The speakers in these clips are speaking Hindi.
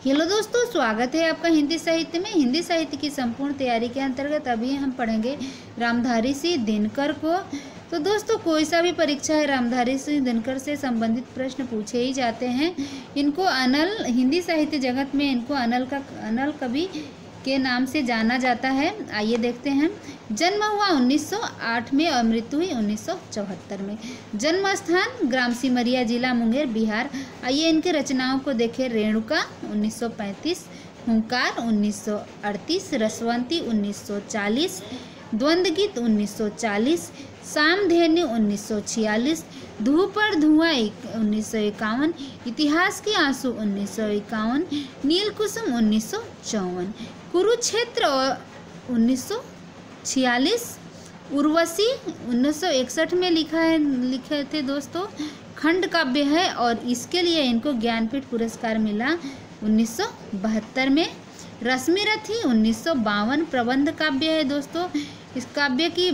हेलो दोस्तों, स्वागत है आपका हिंदी साहित्य में। हिंदी साहित्य की संपूर्ण तैयारी के अंतर्गत अभी हम पढ़ेंगे रामधारी सिंह दिनकर को। तो दोस्तों, कोई सा भी परीक्षा है, रामधारी सिंह दिनकर से संबंधित प्रश्न पूछे ही जाते हैं। इनको अनल हिंदी साहित्य जगत में इनको अनल कवि के नाम से जाना जाता है। आइए देखते हैं। जन्म हुआ 1908 में और मृत्यु हुई 1974 में। जन्म स्थान ग्राम सिमरिया, जिला मुंगेर, बिहार। आइए इनके रचनाओं को देखें। रेणुका 1935, हुंकार 1938, रसवंती 1940, द्वंद्व गीत 1940, सामधेनु 1946, धूपर धुआं 1951, इतिहास के आंसू 1951, नीलकुसुम 1954, कुरुक्षेत्र 1946, उर्वशी 1961 में लिखे थे दोस्तों। खंड काव्य है और इसके लिए इनको ज्ञानपीठ पुरस्कार मिला 1972 में। रश्मिरथी 1952 प्रबंध काव्य है दोस्तों। इस काव्य की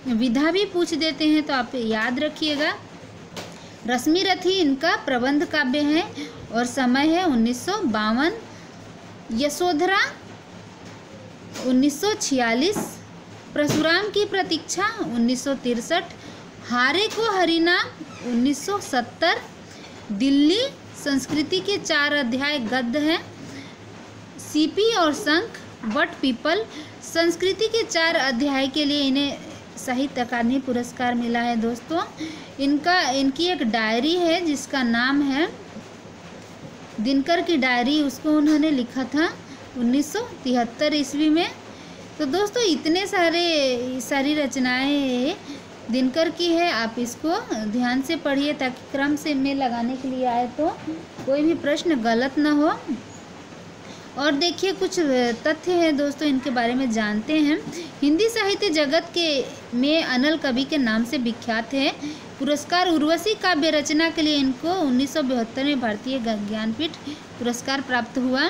विधा भी पूछ देते हैं तो आप याद रखिएगा। रश्मिरथी इनका प्रबंध काव्य है और समय है 1952। यशोधरा 1946, परशुराम की प्रतीक्षा 1963, हारे को हरिना 1970, दिल्ली संस्कृति के 4 अध्याय गद्य हैं। सीपी और शंख, वट पीपल संस्कृति के 4 अध्याय के लिए इन्हें साहित्य अकादमी पुरस्कार मिला है दोस्तों। इनकी एक डायरी है जिसका नाम है दिनकर की डायरी, उसको उन्होंने लिखा था 1973 ईस्वी में। तो दोस्तों, इतने सारी रचनाएं दिनकर की है। आप इसको ध्यान से पढ़िए ताकि क्रम से में लगाने के लिए आए तो कोई भी प्रश्न गलत ना हो। और देखिए, कुछ तथ्य हैं दोस्तों, इनके बारे में जानते हैं। हिंदी साहित्य जगत में अनल कवि के नाम से विख्यात है। पुरस्कार उर्वशी काव्य रचना के लिए इनको 1972 में भारतीय ज्ञानपीठ पुरस्कार प्राप्त हुआ।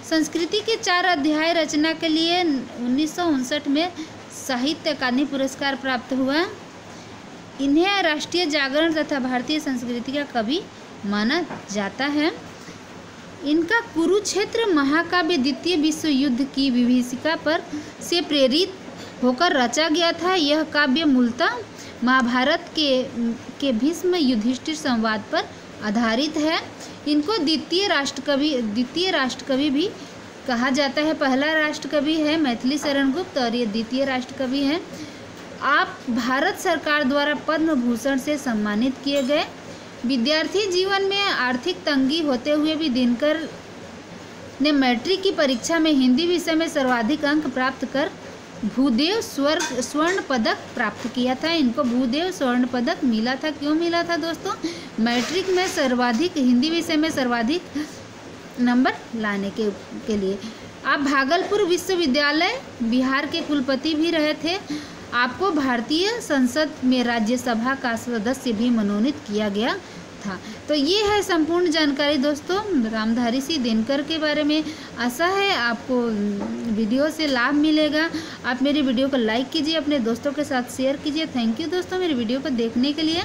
संस्कृति के 4 अध्याय रचना के लिए 1959 में साहित्य अकादमी पुरस्कार प्राप्त हुआ। इन्हें राष्ट्रीय जागरण तथा भारतीय संस्कृति का कवि माना जाता है। इनका कुरुक्षेत्र महाकाव्य द्वितीय विश्व युद्ध की विभीषिका पर से प्रेरित होकर रचा गया था। यह काव्य मूलतः महाभारत के भीष्म युधिष्ठिर संवाद पर आधारित है। इनको द्वितीय राष्ट्रकवि भी कहा जाता है। पहला राष्ट्रकवि है मैथिली शरण गुप्त और ये द्वितीय राष्ट्रकवि हैं। आप भारत सरकार द्वारा पद्म भूषण से सम्मानित किए गए। विद्यार्थी जीवन में आर्थिक तंगी होते हुए भी दिनकर ने मैट्रिक की परीक्षा में हिंदी विषय में सर्वाधिक अंक प्राप्त कर भूदेव स्वर्ण पदक प्राप्त किया था। इनको भूदेव स्वर्ण पदक मिला था। क्यों मिला था दोस्तों? मैट्रिक में हिंदी विषय में सर्वाधिक नंबर लाने के लिए। आप भागलपुर विश्वविद्यालय बिहार के कुलपति भी रहे थे। आपको भारतीय संसद में राज्यसभा का सदस्य भी मनोनीत किया गया था। तो ये है संपूर्ण जानकारी दोस्तों रामधारी सिंह दिनकर के बारे में। आशा है आपको वीडियो से लाभ मिलेगा। आप मेरी वीडियो को लाइक कीजिए, अपने दोस्तों के साथ शेयर कीजिए। थैंक यू दोस्तों मेरी वीडियो को देखने के लिए।